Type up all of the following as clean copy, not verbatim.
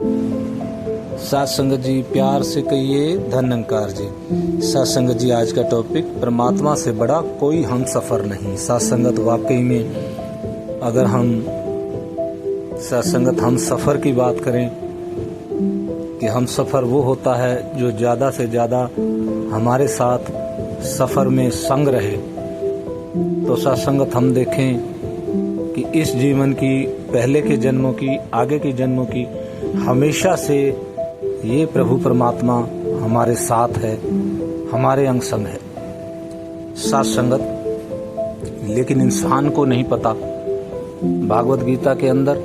साथ संगत जी प्यार से कहिए धन्यंकार जी। साथ संगत जी आज का टॉपिक परमात्मा से बड़ा कोई हम सफ़र नहीं। साथ संगत वाकई में अगर हम साथ संगत हम सफ़र की बात करें कि हम सफ़र वो होता है जो ज़्यादा से ज़्यादा हमारे साथ सफ़र में संग रहे। तो साथ संगत हम देखें कि इस जीवन की पहले के जन्मों की आगे के जन्मों की हमेशा से ये प्रभु परमात्मा हमारे साथ है, हमारे अंग संग है साथ संगत। लेकिन इंसान को नहीं पता। भागवत गीता के अंदर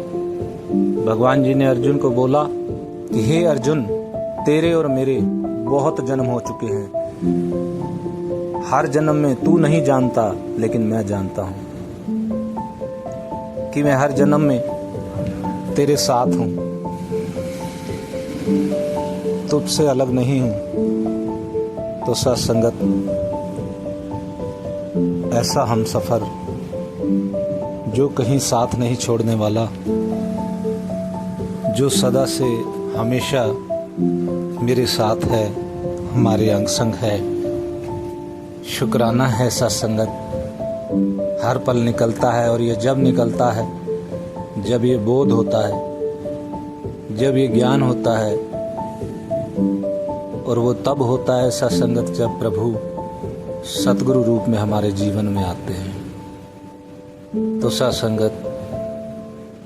भगवान जी ने अर्जुन को बोला कि हे अर्जुन, तेरे और मेरे बहुत जन्म हो चुके हैं। हर जन्म में तू नहीं जानता लेकिन मैं जानता हूं कि मैं हर जन्म में तेरे साथ हूं, तुझसे अलग नहीं हूं। तो साथ संगत ऐसा हम सफर जो कहीं साथ नहीं छोड़ने वाला, जो सदा से हमेशा मेरे साथ है, हमारे अंग संग है। शुक्राना है साथ संगत। हर पल निकलता है और ये जब निकलता है, जब ये बोध होता है, जब ये ज्ञान होता है, और वो तब होता है सत्संगत जब प्रभु सतगुरु रूप में हमारे जीवन में आते हैं। तो सत्संगत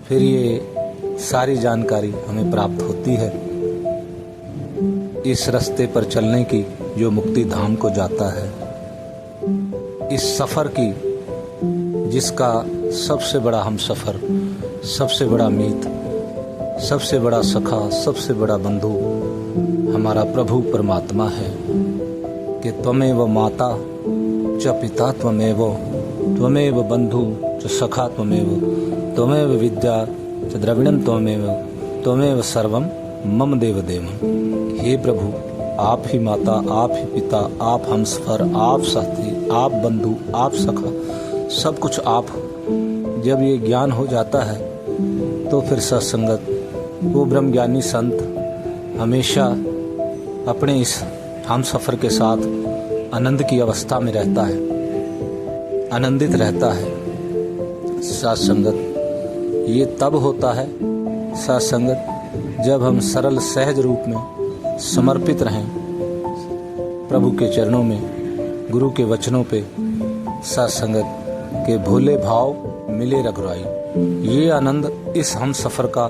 फिर ये सारी जानकारी हमें प्राप्त होती है इस रास्ते पर चलने की जो मुक्ति धाम को जाता है, इस सफ़र की जिसका सबसे बड़ा हम सफ़र, सबसे बड़ा मीत, सबसे बड़ा सखा, सबसे बड़ा बंधु हमारा प्रभु परमात्मा है। कि त्वमेव माता च पिता त्वमेव बंधु च सखा त्वमेव विद्या च द्रविणम त्वमेव सर्वम मम देव देवम। हे प्रभु, आप ही माता, आप ही पिता, आप हमसफर, आप साथी, आप बंधु, आप सखा, सब कुछ आप। जब ये ज्ञान हो जाता है तो फिर सत्संगत वो ब्रह्मज्ञानी संत हमेशा अपने इस हम सफ़र के साथ आनंद की अवस्था में रहता है, आनंदित रहता है। साथ संगत ये तब होता है साथ संगत जब हम सरल सहज रूप में समर्पित रहें प्रभु के चरणों में, गुरु के वचनों पे। साथ संगत के भोले भाव मिले रघुराई। ये आनंद इस हम सफ़र का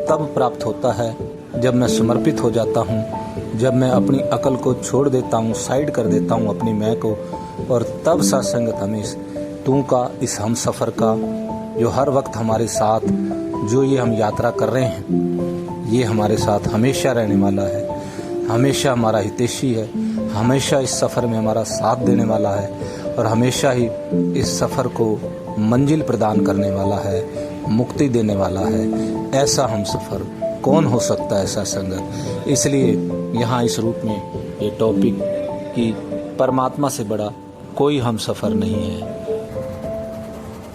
तब प्राप्त होता है जब मैं समर्पित हो जाता हूँ, जब मैं अपनी अकल को छोड़ देता हूँ, साइड कर देता हूँ अपनी मैं को। और तब सत्संगत हमें तू का इस हम सफ़र का जो हर वक्त हमारे साथ जो ये हम यात्रा कर रहे हैं, ये हमारे साथ हमेशा रहने वाला है, हमेशा हमारा हितैषी है, हमेशा इस सफ़र में हमारा साथ देने वाला है और हमेशा ही इस सफ़र को मंजिल प्रदान करने वाला है, मुक्ति देने वाला है। ऐसा हम सफ़र कौन हो सकता है ऐसा संगत। इसलिए यहाँ इस रूप में ये टॉपिक कि परमात्मा से बड़ा कोई हम सफ़र नहीं है।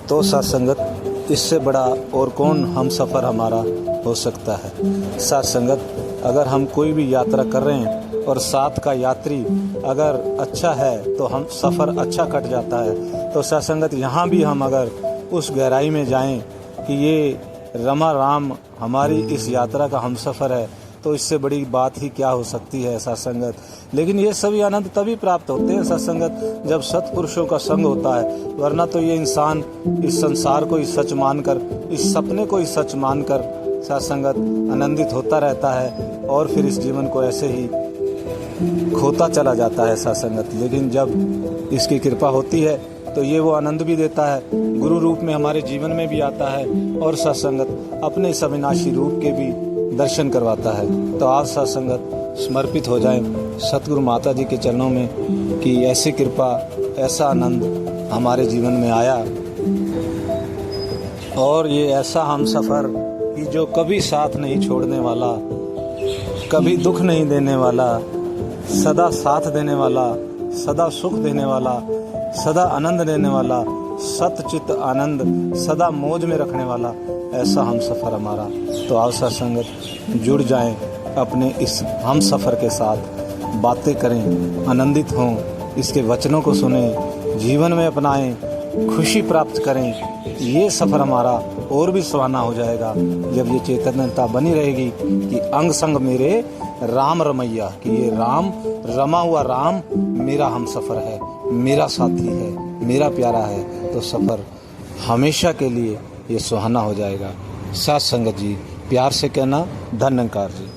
तो सत्संगत इससे बड़ा और कौन हम सफ़र हमारा हो सकता है। सत्संगत अगर हम कोई भी यात्रा कर रहे हैं और साथ का यात्री अगर अच्छा है तो हम सफ़र अच्छा कट जाता है। तो सत्संगत यहाँ भी हम अगर उस गहराई में जाएं कि ये रमा राम हमारी इस यात्रा का हम सफ़र है, तो इससे बड़ी बात ही क्या हो सकती है सत्संगत। लेकिन ये सभी आनंद तभी प्राप्त होते हैं सत्संगत जब सत्पुरुषों का संग होता है। वरना तो ये इंसान इस संसार को ही सच मानकर, इस सपने को ही सच मानकर सत्संगत आनंदित होता रहता है और फिर इस जीवन को ऐसे ही खोता चला जाता है सत्संगत। लेकिन जब इसकी कृपा होती है तो ये वो आनंद भी देता है, गुरु रूप में हमारे जीवन में भी आता है और सत्संगत अपने इस अविनाशी रूप के भी दर्शन करवाता है। तो आज सत्संगत समर्पित हो जाएं सतगुरु माता जी के चरणों में कि ऐसी कृपा, ऐसा आनंद हमारे जीवन में आया और ये ऐसा हम सफ़र कि जो कभी साथ नहीं छोड़ने वाला, कभी दुख नहीं देने वाला, सदा साथ देने वाला, सदा सुख देने वाला, सदा आनंद देने वाला, सतचित आनंद सदा मौज में रखने वाला ऐसा हम सफ़र हमारा। तो आओ साथ संगत जुड़ जाएं अपने इस हम सफ़र के साथ, बातें करें, आनंदित हों, इसके वचनों को सुने, जीवन में अपनाएं, खुशी प्राप्त करें। ये सफ़र हमारा और भी सुहाना हो जाएगा जब ये चैतन्यता बनी रहेगी कि अंग संग मेरे राम रमैया, कि ये राम रमा हुआ राम मेरा हम सफ़र है, मेरा साथी है, मेरा प्यारा है। तो सफ़र हमेशा के लिए ये सुहाना हो जाएगा। साथ संगत जी प्यार से कहना, धन्यकार जी।